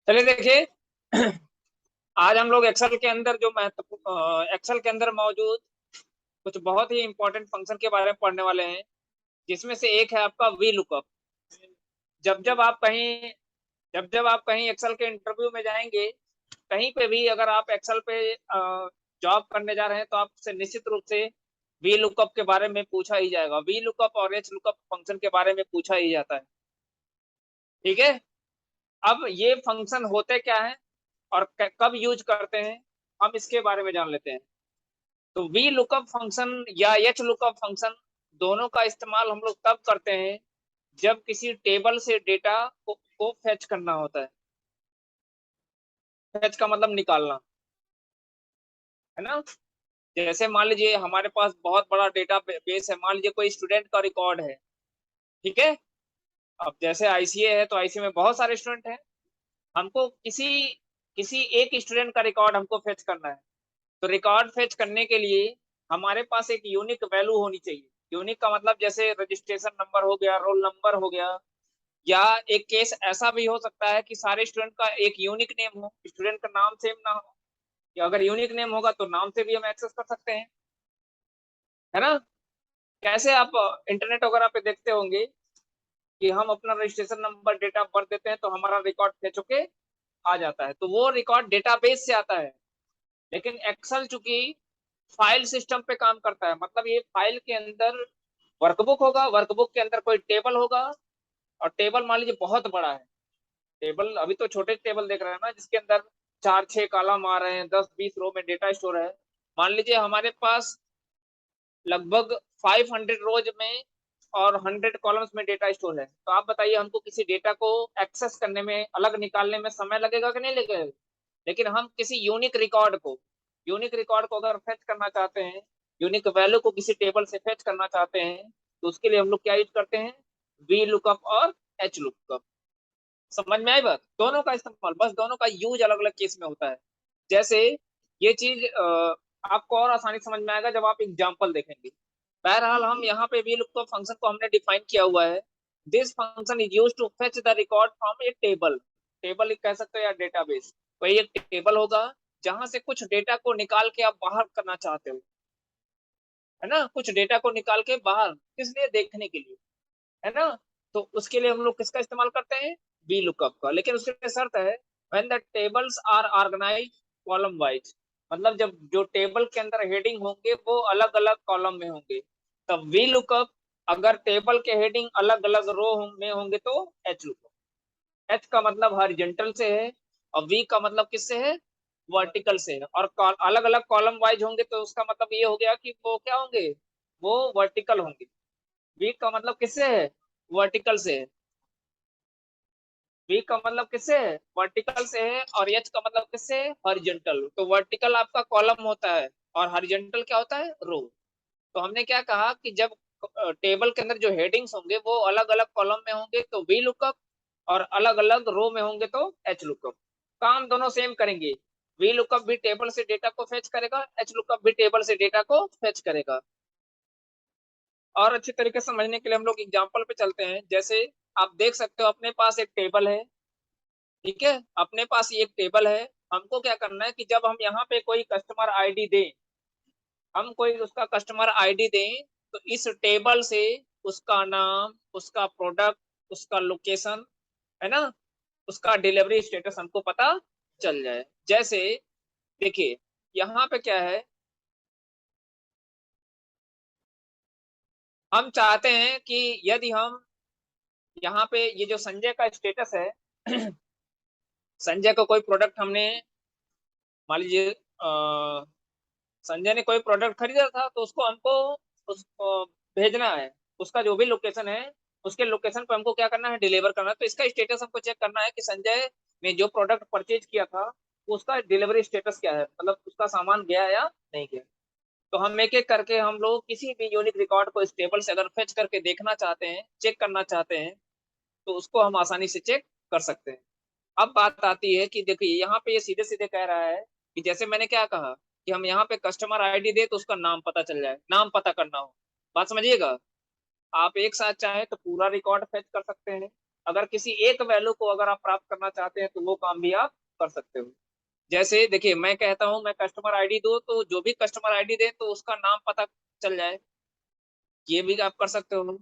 चलिए देखिए। आज हम लोग एक्सेल के अंदर जो महत्वपूर्ण एक्सेल के अंदर मौजूद कुछ बहुत ही इंपॉर्टेंट फंक्शन के बारे में पढ़ने वाले हैं, जिसमें से एक है आपका वी लुकअप। जब जब आप कहीं जब जब आप कहीं एक्सेल के इंटरव्यू में जाएंगे, कहीं पे भी अगर आप एक्सेल पे जॉब करने जा रहे हैं तो आपसे निश्चित रूप से वी लुकअप के बारे में पूछा ही जाएगा। वी लुकअप और एच लुकअप फंक्शन के बारे में पूछा ही जाता है। ठीक है। अब ये फंक्शन होते क्या है और कब यूज करते हैं, हम इसके बारे में जान लेते हैं। तो वी लुकअप फंक्शन या एच लुकअप फंक्शन दोनों का इस्तेमाल हम लोग तब करते हैं जब किसी टेबल से डेटा को फेच करना होता है। फेच का मतलब निकालना, है ना। जैसे मान लीजिए हमारे पास बहुत बड़ा डेटा बेस है, मान लीजिए कोई स्टूडेंट का रिकॉर्ड है। ठीक है। अब जैसे आईसीए है तो आईसीए में बहुत सारे स्टूडेंट हैं। हमको किसी किसी एक स्टूडेंट का रिकॉर्ड हमको फेच करना है। तो रिकॉर्ड फेच करने के लिए हमारे पास एक यूनिक वैल्यू होनी चाहिए। यूनिक का मतलब जैसे रजिस्ट्रेशन नंबर हो गया, रोल नंबर हो गया, या एक केस ऐसा भी हो सकता है कि सारे स्टूडेंट का एक यूनिक नेम हो, स्टूडेंट का नाम सेम ना हो। या अगर यूनिक नेम होगा तो नाम से भी हम एक्सेस कर सकते हैं, है ना। कैसे आप इंटरनेट वगैरह पे देखते होंगे कि हम अपना registration number, date of birth देते हैं तो हमारा रिकॉर्ड फेच होके आ जाता है, तो वो रिकॉर्ड डेटाबेस से आता है। लेकिन एक्सेल चूंकि फाइल सिस्टम पे काम करता है, मतलब ये फाइल के अंदर वर्कबुक होगा, वर्कबुक के अंदर कोई टेबल होगा, और टेबल मान लीजिए बहुत बड़ा है। टेबल अभी तो छोटे टेबल देख रहे हैं ना, जिसके अंदर 4-6 कॉलम आ रहे हैं, 10-20 रो में डेटा स्टोर है। मान लीजिए हमारे पास लगभग 500 रोज में और 100 कॉलम्स में डेटा स्टोर है, तो आप बताइए हमको किसी डेटा को एक्सेस करने में, अलग निकालने में समय लगेगा कि नहीं लगेगा। लेकिन हम किसी यूनिक रिकॉर्ड को अगर फेच करना चाहते हैं, यूनिक वैल्यू को किसी टेबल से फेच करना चाहते हैं, तो उसके लिए हम लोग क्या यूज करते हैं, वी लुकअप और एच लुकअप। समझ में आई बात। दोनों का इस्तेमाल, बस दोनों का यूज अलग अलग केस में होता है। जैसे ये चीज आपको और आसानी समझ में आएगा जब आप एग्जाम्पल देखेंगे। बहरहाल हम यहाँ पे वी लुकअप फंक्शन को हमने डिफाइन किया हुआ है। This function is use to fetch the record from a table. Table कह सकते हो या डेटाबेस। कोई एक टेबल होगा जहां से कुछ डेटा को निकाल के आप बाहर करना चाहते हो, है ना। कुछ डेटा को निकाल के बाहर किस लिए, देखने के लिए, है ना। तो उसके लिए हम लोग किसका इस्तेमाल करते हैं, वी लुकअप का। लेकिन उसके लिए शर्त है, when the tables are organised column wise. मतलब जब जो टेबल के अंदर हेडिंग होंगे वो अलग अलग कॉलम में होंगे, तब वी लुकअप। अगर टेबल के हेडिंग अलग अलग रो में होंगे तो एच लुकअप। एच का मतलब हॉरिजॉन्टल से है, और वी का मतलब किससे है, वर्टिकल से है। और अलग अलग कॉलम वाइज होंगे तो उसका मतलब ये हो गया कि वो क्या होंगे, वो वर्टिकल होंगे। वी का मतलब किससे है, वर्टिकल से है। वी का मतलब किससे है, वर्टिकल से है। और एच का मतलब किससे है, हॉरिजॉन्टल। तो वर्टिकल आपका कॉलम होता है और हॉरिजॉन्टल क्या होता है, रो। तो हमने क्या कहा कि जब टेबल के अंदर जो हेडिंग्स होंगे वो अलग अलग कॉलम में होंगे तो वी लुकअप, और अलग अलग रो में होंगे तो एच लुकअप। काम दोनों सेम करेंगे। वी लुकअप भी टेबल से डेटा को फेच करेगा, एच लुकअप भी टेबल से डेटा को फेच करेगा। और अच्छी तरीके से समझने के लिए हम लोग एग्जाम्पल पे चलते हैं। जैसे आप देख सकते हो अपने पास एक टेबल है। ठीक है, अपने पास ये एक टेबल है। हमको क्या करना है कि जब हम यहाँ पे कोई कस्टमर आईडी दें, हम कोई उसका कस्टमर आईडी दें, तो इस टेबल से उसका नाम, उसका प्रोडक्ट, उसका लोकेशन, है ना, उसका डिलीवरी स्टेटस हमको पता चल जाए। जैसे देखिए यहाँ पे क्या है, हम चाहते हैं कि यदि हम यहाँ पे ये जो संजय का स्टेटस है, संजय को कोई प्रोडक्ट हमने, मान लीजिए संजय ने कोई प्रोडक्ट खरीदा था तो उसको हमको उसको भेजना है। उसका जो भी लोकेशन है, उसके लोकेशन पर हमको क्या करना है, डिलीवर करना है। तो इसका स्टेटस हमको चेक करना है कि संजय ने जो प्रोडक्ट परचेज किया था उसका डिलीवरी स्टेटस क्या है, मतलब उसका सामान गया या नहीं गया। तो हम एक एक करके हम लोग किसी भी यूनिक रिकॉर्ड को इस टेबल से अगर फेच करके देखना चाहते हैं, चेक करना चाहते हैं, तो उसको हम आसानी से चेक कर सकते हैं। अब बात आती है कि देखिए यहाँ पे ये सीधे सीधे कह रहा है कि जैसे मैंने क्या कहा कि हम यहाँ पे कस्टमर आईडी दे तो उसका नाम पता चल जाए, नाम पता करना हो। बात समझिएगा। आप एक साथ चाहे तो पूरा रिकॉर्ड फेच कर सकते हैं, अगर किसी एक वैल्यू को अगर आप प्राप्त करना चाहते हैं तो वो काम भी आप कर सकते हो। जैसे देखिए, मैं कहता हूं मैं कस्टमर आईडी दो, तो जो भी कस्टमर आईडी दे तो उसका नाम पता चल जाए, ये भी आप कर सकते हो।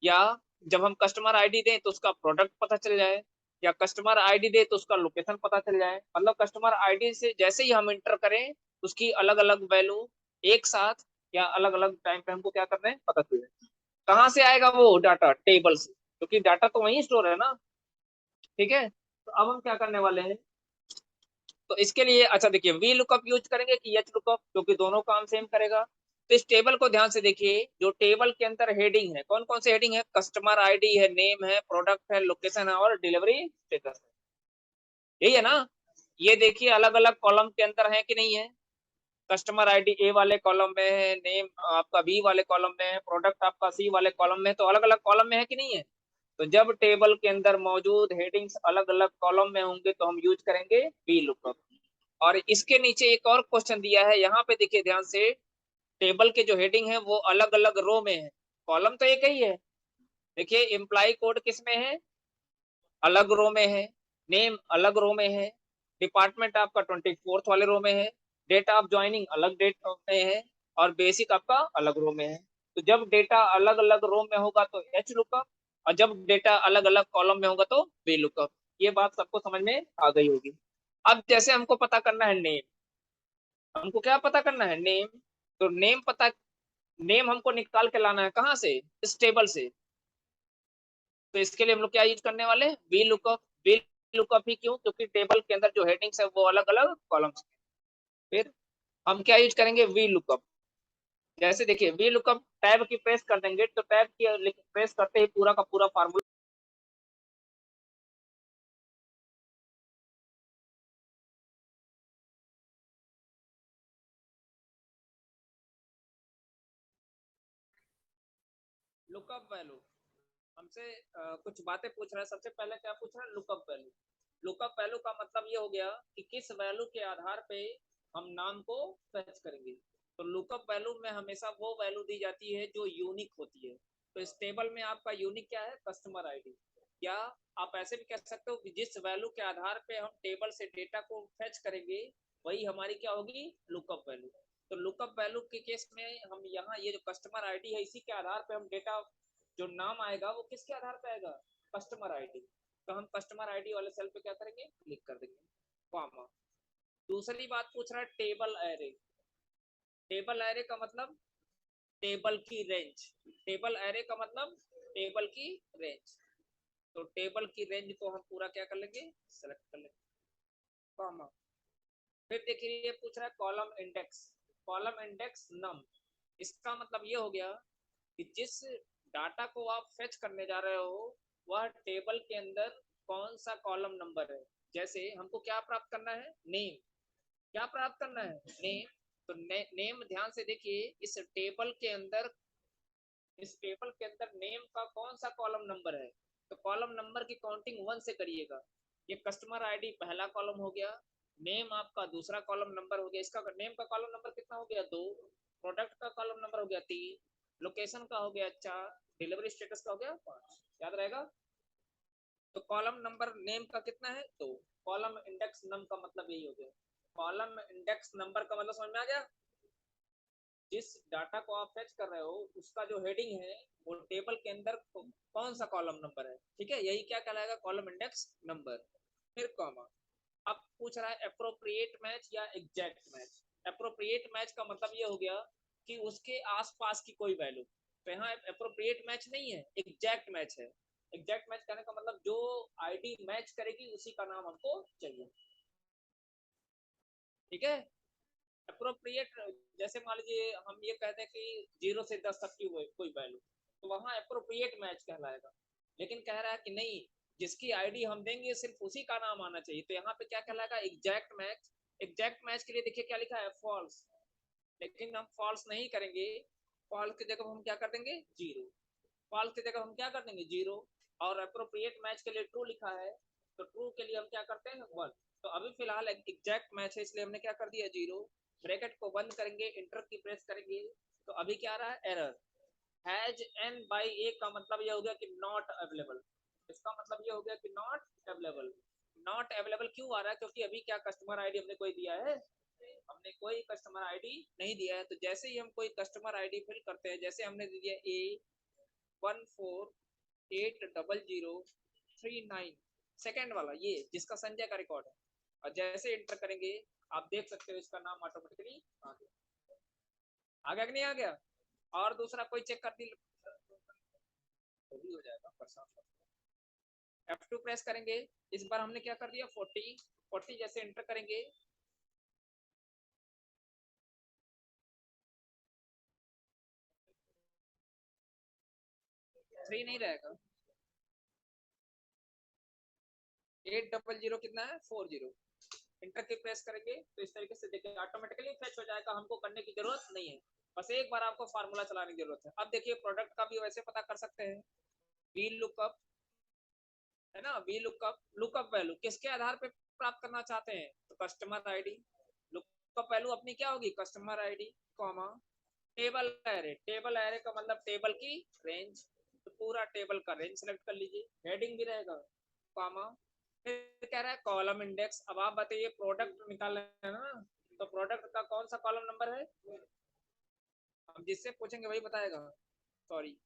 या जब हम कस्टमर आईडी दें तो उसका प्रोडक्ट पता चल जाए, या कस्टमर आईडी दे तो उसका लोकेशन पता चल जाए। मतलब कस्टमर आईडी से जैसे ही हम इंटर करें, उसकी अलग अलग वैल्यू एक साथ या अलग अलग टाइम पे हमको क्या करना है पता चल जाए। कहाँ से आएगा वो डाटा? टेबल से, क्योंकि डाटा तो वहीं स्टोर है ना। ठीक है, तो अब हम क्या करने वाले हैं, तो इसके लिए अच्छा देखिए, वी लुकअप यूज करेंगे कि एच लुकअप, क्योंकि दोनों काम सेम करेगा। तो इस टेबल को ध्यान से देखिए, जो टेबल के अंदर हेडिंग है, कौन कौन से हेडिंग है? कस्टमर आईडी है, नेम है, प्रोडक्ट है, लोकेशन है और डिलीवरी स्टेटस है। यही है ना? ये देखिए अलग अलग कॉलम के अंदर है कि नहीं है? कस्टमर आईडी ए वाले कॉलम में है, नेम आपका बी वाले कॉलम में है, प्रोडक्ट आपका सी वाले कॉलम में है, तो अलग अलग कॉलम में है कि नहीं है? तो जब टेबल के अंदर मौजूद हेडिंग्स अलग अलग कॉलम में होंगे तो हम यूज करेंगे वी लुकअप। और इसके नीचे एक और क्वेश्चन दिया है, यहाँ पे देखिए ध्यान से, टेबल के जो हेडिंग है वो अलग अलग रो में है, कॉलम तो एक ही है। देखिए एम्प्लॉय कोड किस में है? अलग रो में है। नेम अलग रो में है। डिपार्टमेंट आपका 24th वाले रो में है। डेट ऑफ ज्वाइनिंग अलग डेट में है। और बेसिक आपका अलग रो में है। तो जब डेटा अलग अलग रो में होगा तो एच लुकअप, और जब डेटा अलग अलग कॉलम में होगा तो वी लुकअप। ये बात सबको समझ में आ गई होगी। अब जैसे हमको पता करना है नेम, हमको क्या पता करना है? नेम। तो नेम पता, नेम हमको निकाल के लाना है कहाँ से? इस टेबल से। तो इसके लिए हम लोग क्या यूज करने वाले हैं? V lookup. वी लुकअप ही क्यों? क्योंकि टेबल के अंदर जो हेडिंग्स है वो अलग अलग कॉलम्स। फिर हम क्या यूज करेंगे? V lookup. जैसे देखिए, वी लुकअप टैब की प्रेस कर देंगे तो टैब की प्रेस करते ही पूरा का पूरा फार्मूला लुकअप वैल्यू हमसे कुछ बातें पूछ रहा है। सबसे पहले क्या पूछ रहा है? Lookup value. लुकअप वैल्यू का मतलब ये हो गया कि किस वैल्यू के आधार पे हम नाम को फेच करेंगे। तो लुकअप वैल्यू में हमेशा वो वैल्यू दी जाती है जो यूनिक होती है। तो इस टेबल में आपका यूनिक क्या है? Customer ID. या आप ऐसे भी कह सकते हो कि जिस वैल्यू के आधार पे हम टेबल से डेटा को फेच करेंगे वही हमारी क्या होगी? Lookup value. तो लुकअप वैल्यू के केस में हम यहाँ ये जो कस्टमर आईडी है इसी के आधार पे हम डेटा, जो नाम आएगा वो किसके आधार पे आएगा? Customer ID. तो हम कस्टमर आईडी वाले सेल पे क्या करेंगे? क्लिक कर देंगे, कॉमा। दूसरी बात पूछ रहा है टेबल एरे। टेबल एरे का मतलब टेबल की रेंज। टेबल एरे का मतलब टेबल की रेंज। तो टेबल की रेंज को हम पूरा क्या कर लेंगे? सेलेक्ट कर लेंगे, कॉमा। फिर देखिए ये पूछ रहा है कॉलम इंडेक्स। कॉलम इंडेक्स नम। इसका मतलब ये हो गया कि जिस डाटा को आप फेच करने जा रहे हो वह टेबल के अंदर कौन सा कॉलम नंबर है। जैसे हमको क्या प्राप्त करना है? नेम। क्या प्राप्त करना है? नेम। तो नेम ध्यान से देखिए, इस टेबल के अंदर नेम का कौन सा कॉलम नंबर है? तो कॉलम नंबर की काउंटिंग 1 से करिएगा। ये कस्टमर आईडी पहला कॉलम हो गया, नेम आपका दूसरा कॉलम नंबर हो गया, इसका नेम का कॉलम नंबर कितना हो गया? 2। प्रोडक्ट का कॉलम नंबर हो गया 3। लोकेशन का हो गया 4। डिलीवरी स्टेटस का हो गया 5। याद रहेगा? तो कॉलम नंबर नेम का कितना है? 2। कॉलम इंडेक्स नम का मतलब यही हो गया। कॉलम इंडेक्स नंबर का मतलब समझ में आ गया? जिस डाटा को आप फेच कर रहे हो उसका जो हेडिंग है वो टेबल के अंदर कौन सा कॉलम नंबर है। ठीक है, यही क्या कहलाएगा? Column index number. फिर कॉमा। अब पूछ रहा है अप्रोप्रिएट मैच या एग्जैक्ट मैच। अप्रोप्रिएट मैच का मतलब ये हो गया कि उसके आसपास की कोई वैल्यू। तो यहाँ अप्रोप्रिएट मैच नहीं है, एग्जैक्ट मैच है। एग्जैक्ट मैच करने का मतलब जो आईडी मैच करेगी उसी का नाम हमको चाहिए। ठीक है। अप्रोप्रिएट, जैसे मान लीजिए हम ये कहते हैं कि 0 से 10 तक की कोई वैल्यू, तो वहां अप्रोप्रिएट मैच कहलाएगा। लेकिन कह रहा है कि नहीं, जिसकी आईडी हम देंगे सिर्फ उसी का नाम आना चाहिए, तो यहाँ पे क्या कहलाएगा? Exact match. एग्जैक्ट मैच के लिए देखिए क्या लिखा है? फॉल्स। लेकिन हम फॉल्स नहीं करेंगे। फॉल्स की जगह हम क्या कर देंगे? 0। फॉल्स की जगह हम क्या कर देंगे? 0। और अप्रोप्रिएट मैच के लिए ट्रू लिखा है, तो ट्रू के लिए हम क्या करते हैं? 1। तो अभी फिलहाल एग्जैक्ट मैच है इसलिए हमने क्या कर दिया? 0। ब्रैकेट को बंद करेंगे, इंटर की प्रेस करेंगे, तो अभी क्या आ रहा है? एरर। हैज एन बाई ए का मतलब ये हो गया कि नॉट अवेलेबल। इसका मतलब ये हो गया कि नॉट अवेलेबल। नॉट अवेलेबल क्यों आ रहा है? क्योंकि अभी क्या कस्टमर आईडी हमने कोई दिया है? हमने कोई कस्टमर आईडी नहीं दिया है। तो जैसे ही हम कोई कस्टमर आईडी फिल करते हैं, जैसे हमने दे दिया A148003 सेकेंड वाला, ये जिसका संजय का रिकॉर्ड है, और जैसे एंटर करेंगे आप देख सकते हो इसका नाम ऑटोमेटिकली आ गया। आ गया कि नहीं आ गया? और दूसरा कोई चेक कर दी तो भी हो जाएगा। F2 प्रेस करेंगे, इस बार हमने क्या कर दिया 40 जैसे एंटर करेंगे, थ्री नहीं रहेगा, 800 कितना है 40। इंटर की प्रेस करेंगे तो इस तरीके से देखिए ऑटोमेटिकली फेच हो जाएगा, हमको करने की जरूरत नहीं है, बस एक बार आपको फार्मूला चलाने की जरूरत है। अब देखिए प्रोडक्ट का भी वैसे पता कर सकते हैं, वी लुकअप है ना, वी लुकअप, लुकअप वैल्यू किसके आधार पे प्राप्त करना चाहते हैं? तो कस्टमर आईडी। लुकअप वैल्यू अपनी क्या होगी? Customer ID comma table array. Table array का मतलब टेबल की रेंज, तो पूरा टेबल का रेंज सेलेक्ट कर लीजिए, हेडिंग भी रहेगा कॉमा, फिर कह रहा है कॉलम इंडेक्स। अब आप बताइए प्रोडक्ट निकाल रहे हैं ना, तो प्रोडक्ट का कौन सा कॉलम नंबर है? हम जिससे पूछेंगे वही बताएगा, सॉरी।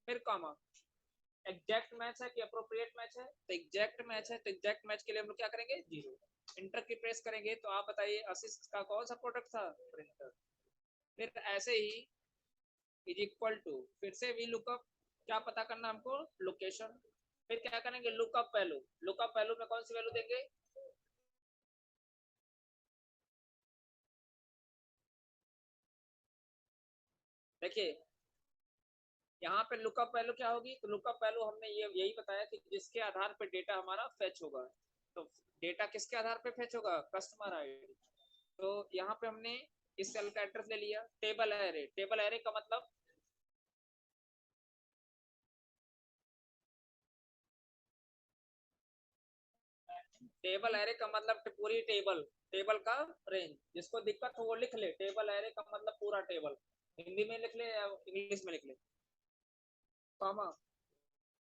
फिर कॉमा, एग्जैक्ट मैच है कि अप्रोप्रिएट मैच है? तो एग्जैक्ट मैच है, तो एग्जैक्ट मैच के लिए हम लोग क्या करेंगे 0। इंटर की प्रेस करेंगे तो आप बताइए असिस्ट का कौन सा प्रोडक्ट था? प्रिंटर। फिर ऐसे ही इज इक्वल टू, फिर से वी लुकअप, क्या पता करना हमको? लोकेशन। फिर क्या करेंगे लुकअप वैल्यू। लुकअप वैल्यू में कौन सी वैल्यू देंगे? देखिए यहाँ पे लुकअप वैल्यू क्या होगी? तो लुकअप वैल्यू हमने ये यही बताया कि जिसके आधार पे डेटा हमारा फेच होगा। तो डेटा किसके आधार पे फेच होगा? Customer ID. तो यहाँ पे हमने इस सेल का एड्रेस ले लिया। टेबल एरे, टेबल एरे का मतलब टेबल एरे का मतलब पूरी टेबल, टेबल का रेंज। जिसको दिक्कत हो वो लिख ले, टेबल एरे का मतलब पूरा टेबल, हिंदी में लिख ले या इंग्लिश में लिख ले कॉमा।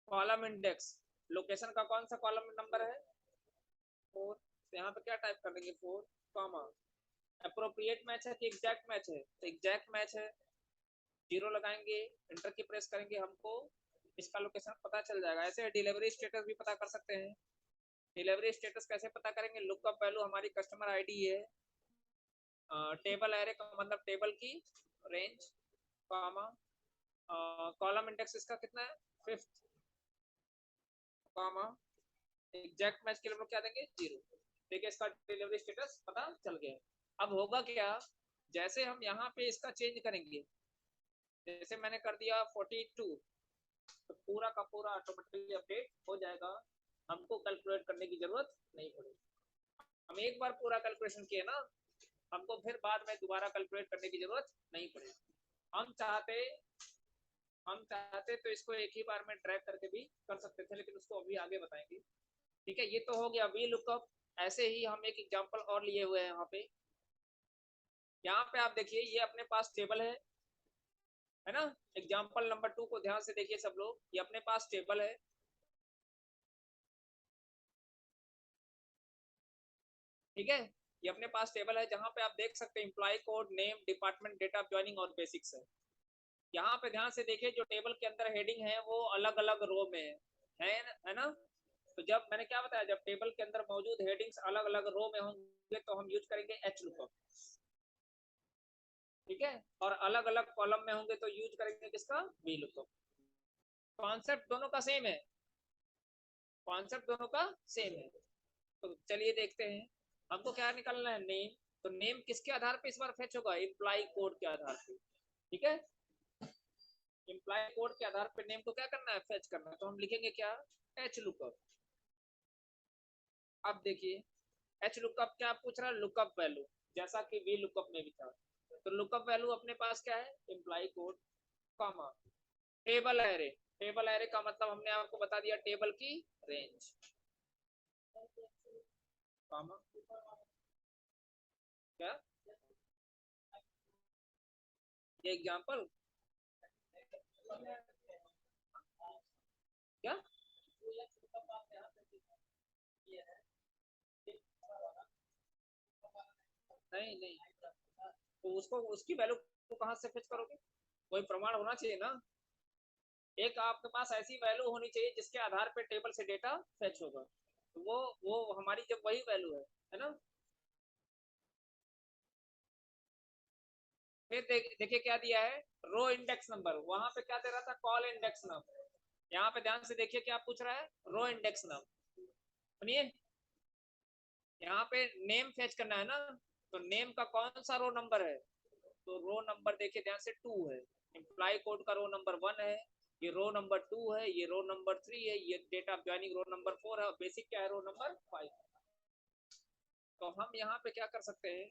कॉलम इंडेक्स, लोकेशन का कौन सा कॉलम नंबर है? 4। तो यहाँ पे क्या टाइप कर देंगे 4 कॉमा। अप्रोप्रिएट मैच है कि एग्जैक्ट मैच है? तो एग्जैक्ट मैच है, 0 लगाएंगे, इंटर की प्रेस करेंगे, हमको इसका लोकेशन पता चल जाएगा। ऐसे डिलीवरी स्टेटस भी पता कर सकते हैं। डिलीवरी स्टेटस कैसे पता करेंगे? लुकअप वैल्यू हमारी कस्टमर आईडी है, टेबल एरे का मतलब टेबल की रेंज कॉमा, कॉलम इंडेक्स इसका कितना है 5th कॉमा, एग्जैक्ट मैच के लिए हम लोग क्या देंगे 0। देखिए इसका डिलीवरी स्टेटस पता चल गया। अब होगा क्या, जैसे हम यहाँ पे इसका चेंज करेंगे, जैसे मैंने कर दिया 42, तो पूरा का पूरा ऑटोमेटिकली अपडेट हो जाएगा, हमको कैलकुलेट करने की जरूरत नहीं पड़ेगी। हम एक बार पूरा कैलकुलेशन किए ना, हमको फिर बाद में दोबारा कैलकुलेट करने की जरूरत नहीं पड़ेगी। हम चाहते तो इसको एक ही बार में ट्रैक करके भी कर सकते थे, लेकिन उसको अभी आगे बताएंगे। ठीक है, ये तो हो गया वी लुकअप। ऐसे ही हम एक एग्जांपल और लिए हुए हैं यहाँ पे। यहाँ पे आप देखिए ये अपने पास टेबल है ना। एग्जांपल नंबर 2 को ध्यान से देखिए सब लोग, ये अपने पास टेबल है, ठीक है। ये अपने पास टेबल है जहां पे आप देख सकते हैं employee code, name, department, date of joining और बेसिक्स है। यहाँ पे ध्यान से देखिए जो टेबल के अंदर हेडिंग है वो अलग अलग रो में है ना। तो जब मैंने क्या बताया, जब टेबल के अंदर मौजूद हेडिंग्स अलग अलग रो में होंगे तो हम यूज करेंगे एच लुकअप, ठीक है। और अलग अलग कॉलम में होंगे तो यूज करेंगे किसका? V lookup. कॉन्सेप्ट दोनों का सेम है, कॉन्सेप्ट दोनों का सेम है। तो चलिए देखते हैं, हमको क्या निकालना है नेम। तो नेम किसके आधार पे इस बार फेच होगा? इम्प्लाई कोड के आधार पे, ठीक है। इम्प्लाई कोड के आधार पे नेम को क्या करना है? फेच करना है। तो हम लिखेंगे क्या? H lookup. अब देखिए एच लुकअप क्या पूछ रहा है? लुकअप वैल्यू, जैसा कि वी लुकअप में भी था। तो लुकअप वैल्यू अपने पास क्या है? Imply code comma table array. Table array का मतलब हमने आपको बता दिया टेबल की रेंज कॉमा क्या, ये एग्जांपल क्या नहीं नहीं, तो उसको उसकी वैल्यू को कहाँ से फेच करोगे? कोई प्रमाण होना चाहिए ना। एक आपके पास ऐसी वैल्यू होनी चाहिए जिसके आधार पे टेबल से डेटा फेच होगा, तो वो हमारी जब वही वैल्यू है ना। फिर देखिए क्या दिया है, रो इंडेक्स नंबर, वहां पे क्या दे रहा था, कॉल इंडेक्स नंबर। यहाँ पे ध्यान से देखिए क्या पूछ रहा है, रो इंडेक्स नंबर। सुनिए, यहाँ पे नेम फेच करना है ना, तो नेम का कौन सा रो नंबर है, तो रो नंबर देखिए ध्यान से 2 है। इम्प्लाई कोड का रो नंबर 1 है, ये रो नंबर 2 है, ये रो नंबर 3 है, ये डेटा ज्वाइनिंग रो नंबर 4 है, और बेसिक क्या है, रो नंबर 5। तो हम यहाँ पे क्या कर सकते हैं,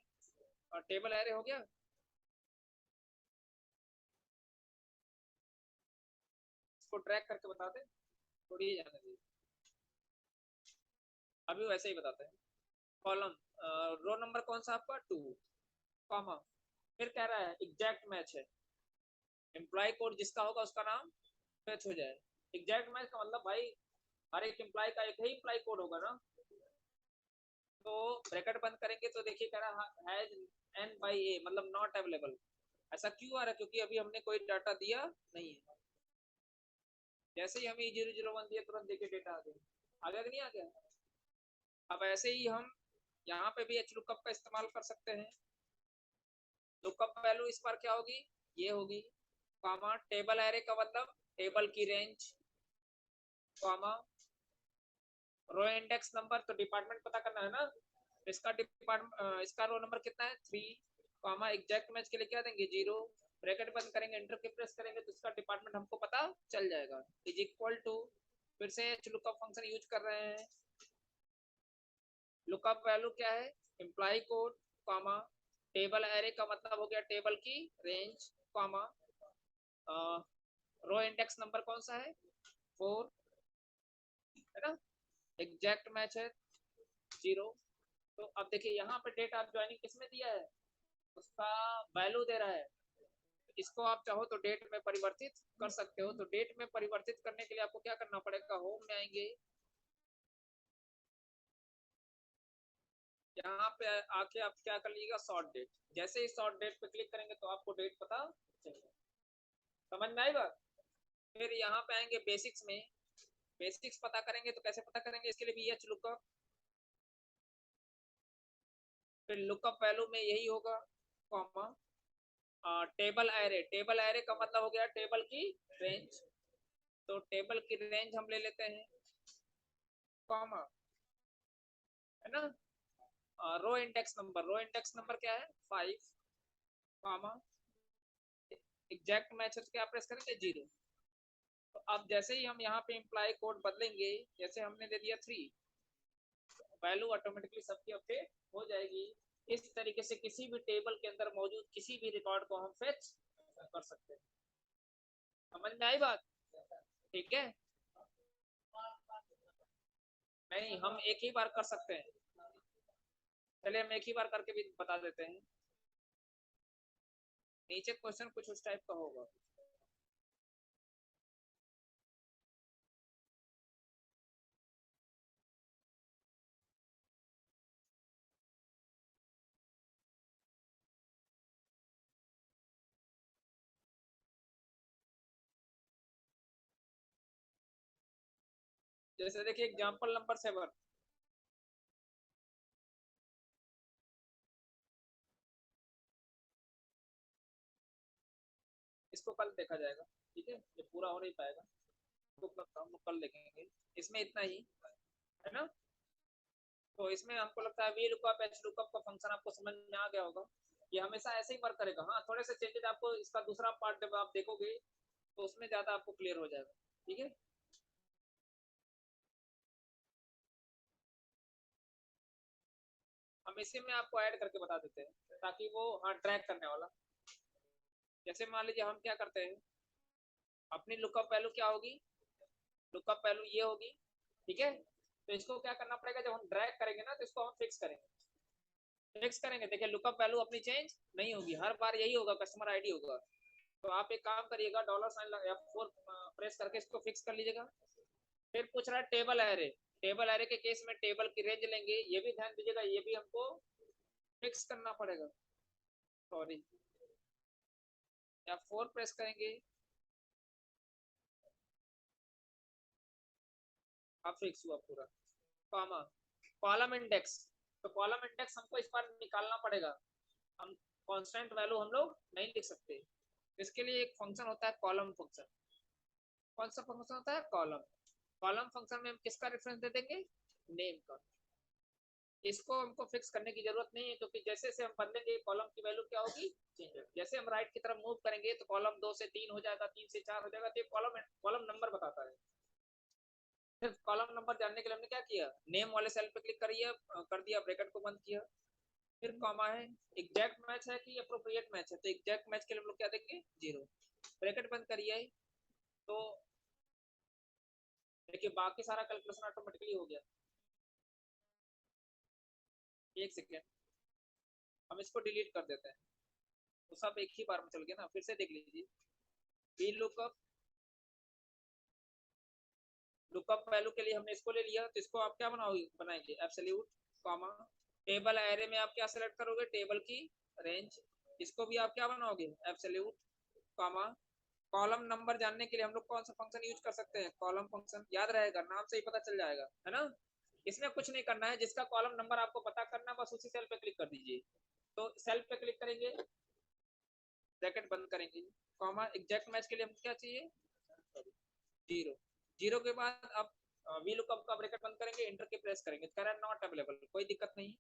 और टेबल एरे हो गया। इसको ट्रैक करके बता दें, थोड़ी ही जाने दीजिए, अभी वैसे ही बताते हैं। कॉलम, रो नंबर कौन सा आपका, 2, कॉमा, फिर कह रहा है एग्जैक्ट मैच है, एम्प्लॉय कोड जिसका होगा उसका नाम मैच हो जाए। एग्जैक्ट मैच का मतलब भाई हर एक एम्प्लॉय का एक ही एम्प्लॉय कोड होगा ना। तो ब्रैकेट बंद करेंगे तो देखिए कह रहा हैज एन बाई ए, मतलब नॉट अवेलेबल। ऐसा क्यों आ रहा है, क्योंकि अभी हमने कोई डाटा दिया नहीं है। जैसे ही हमें 001 दिया तुरंत देखिए डेटा आ गया, आ गया कि नहीं आ गया। अब ऐसे ही हम यहाँ पे भी एच लुकअप का इस्तेमाल कर सकते हैं। लुकअप वैल्यू इस बार क्या होगी, ये होगी, कॉमा, टेबल एरे का मतलब टेबल की range, comma, row index number, तो डिपार्टमेंट पता करना है ना, इसका डिपार्टमेंट इसका रो नंबर कितना है, 3, कॉमा, एग्जैक्ट मैच के लिए क्या देंगे, 0, ब्रैकेट बंद करेंगे, एंटर की प्रेस करेंगे तो इसका डिपार्टमेंट हमको पता चल जाएगा, इज इक्वल टू, फिर से लुकअप फंक्शन यूज कर रहे हैं। लुकअप वैल्यू क्या है, employee code, comma, table array का मतलब हो गया टेबल की range, comma, row index number कौन सा है, 4, है ना, एग्जैक्ट मैच है 0। तो अब देखिए यहाँ पे डेट आप ज्वाइनिंग किसमें दिया है, उसका वैल्यू दे रहा है। इसको आप चाहो तो डेट में परिवर्तित कर सकते हो, तो डेट में परिवर्तित करने के लिए आपको क्या करना पड़ेगा, होम में आएंगे, यहाँ पे आके आप क्या कर लीजिएगा, शॉर्ट डेट। जैसे ही शॉर्ट डेट पे क्लिक करेंगे तो आपको डेट पता चलेगा। समझ में आई बात। फिर यहाँ पे आएंगे बेसिक्स में, बेसिक्स पता करेंगे तो कैसे पता करेंगे, इसके लिए भी एच लुकअप, फिर लुकअप वैल्यू में यही होगा, comma, table array, table array का मतलब हो गया टेबल की रेंज, तो टेबल की रेंज हम ले लेते हैं, कॉमा, है ना, रो इंडेक्स नंबर, रो इंडेक्स नंबर क्या है, 5, कॉमा, एग्जैक्ट मैच क्या प्रेस करेंगे, 0। तो अब जैसे ही हम यहाँ पे इम्प्लाई कोड बदलेंगे, जैसे हमने दे दिया 3, वैल्यू ऑटोमेटिकली सबकी अपडेट हो जाएगी। इस तरीके से किसी भी टेबल के अंदर मौजूद किसी भी रिकॉर्ड को हम फेच कर सकते हैं। समझ में आई बात, ठीक है। नहीं, हम एक ही बार कर सकते हैं, चलिए हम एक ही बार करके भी बता देते हैं। नीचे क्वेश्चन कुछ उस टाइप का होगा। जैसे देखिए एग्जांपल नंबर 7, इसको कल देखा जाएगा, ठीक है, ये पूरा हो नहीं पाएगा, तो हम लोग कल देखेंगे। इसमें इतना ही है ना। तो इसमें हमको लगता है वी लुकअप एच लुकअप का फंक्शन आपको समझ में आ गया होगा। ये हमेशा ऐसे ही वर्क करेगा, हाँ थोड़े से चेंजेस आपको इसका दूसरा पार्ट जब आप देखोगे तो उसमें ज्यादा आपको क्लियर हो जाएगा, ठीक है। हम इसी में आपको ऐड करके बता देते हैं ताकि वो, हाँ, ट्रैक करने वाला। जैसे मान लीजिए हम क्या करते हैं, अपनी लुकअप वैल्यू क्या होगी, लुकअप वैल्यू ये होगी, ठीक है। तो इसको क्या करना पड़ेगा, जब हम ड्रैग करेंगे ना तो इसको हम फिक्स करेंगे, फिक्स करेंगे, देखिए लुकअप वैल्यू अपनी चेंज नहीं होगी, हर बार यही होगा, कस्टमर आईडी होगा। तो आप एक काम करिएगा, $साइन F4 प्रेस करके इसको फिक्स कर लीजिएगा। फिर पूछ रहा है टेबल एरे, टेबल एरे के केस में टेबल की रेंज लेंगे, ये भी ध्यान दीजिएगा, ये भी हमको फिक्स करना पड़ेगा। सॉरी, F4 प्रेस करेंगे, अब फिक्स हुआ पूरा, कॉमा कॉलम इंडेक्स। तो कॉलम इंडेक्स हमको इस बार निकालना पड़ेगा, हम कांस्टेंट वैल्यू हम लोग नहीं लिख सकते। इसके लिए एक फंक्शन होता है कॉलम फंक्शन। कौन सा फंक्शन होता है? कॉलम। कॉलम फंक्शन में हम किसका रेफरेंस दे देंगे? नेम का। इसको हमको फिक्स करने की जरूरत नहीं है, क्योंकि जैसे जैसे हम बदलेंगे कॉलम की वैल्यू क्या होगी? चेंज होगी। जैसे हम राइट की तरफ मूव करेंगे तो कॉलम 2 से 3 हो जाएगा, 3 से 4 हो जाएगा, तो ये कॉलम कॉलम नंबर बताता है। फिर कॉलम नंबर जानने के लिए हमने क्या किया? नेम वाले सेल पे क्लिक करिए, कर दिया, ब्रैकेट को बंद किया, फिर कॉमा है, एग्जैक्ट मैच है कि अप्रोप्रिएट मैच है, तो एग्जैक्ट मैच के लिए हम लोग क्या देंगे? 0, ब्रैकेट बंद करिए। तो देखिए बाकी सारा कैलकुलेशन ऑटोमेटिकली हो गया। एक सेकेंड, हम इसको डिलीट कर देते हैं, तो सब एक ही बार में चल गया ना। फिर से देख लीजिए, वी लुकअप, लुकअप वैल्यू के लिए हमने इसको ले लिया, तो इसको आप क्या बनाएंगे? एब्सोल्यूट, कॉमा टेबल एरे में आप क्या सेलेक्ट करोगे? टेबल की रेंज। इसको भी आप क्या बनाओगे? एब्सोल्यूट, कॉमा कॉलम नंबर जानने के लिए हम लोग कौन सा फंक्शन यूज कर सकते हैं? Column function. याद रहेगा, नाम से ही पता चल जाएगा, है ना। इसमें कुछ नहीं करना है, जिसका कॉलम नंबर आपको पता करना है, बस उसी सेल पे क्लिक कर दीजिए। तो सेल पे क्लिक करेंगे, ब्रैकेट बंद करेंगे, कॉमा एग्जैक्ट मैच के लिए हम क्या चाहिए? 0। 0 के बाद आप वी लुकअप का ब्रैकेट बंद करेंगे, इंटर की प्रेस करेंगे, कह रहा है नॉट अवेलेबल, कोई दिक्कत नहीं,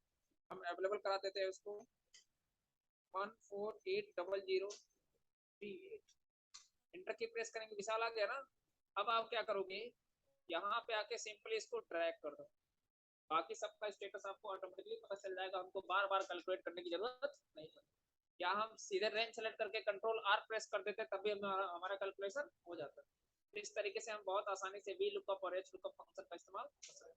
हम अवेलेबल करा देते हैं उसको। 1480038, इंटर की प्रेस करेंगे, विशाल आ गया ना। अब आप क्या करोगे? यहाँ पे आके सिंपली इसको ड्रैग कर दो, बाकी सबका स्टेटस आपको ऑटोमेटिकली पता चल जाएगा, हमको बार बार कैलकुलेट करने की जरूरत नहीं है। या हम सीधे रेंज सेलेक्ट करके कंट्रोल आर प्रेस कर देते, तभी हमारा कैलकुलेशन हो जाता है। इस तरीके से हम बहुत आसानी से वी लुकअप और एच लुकअप फंक्शन का इस्तेमाल कर सकते हैं।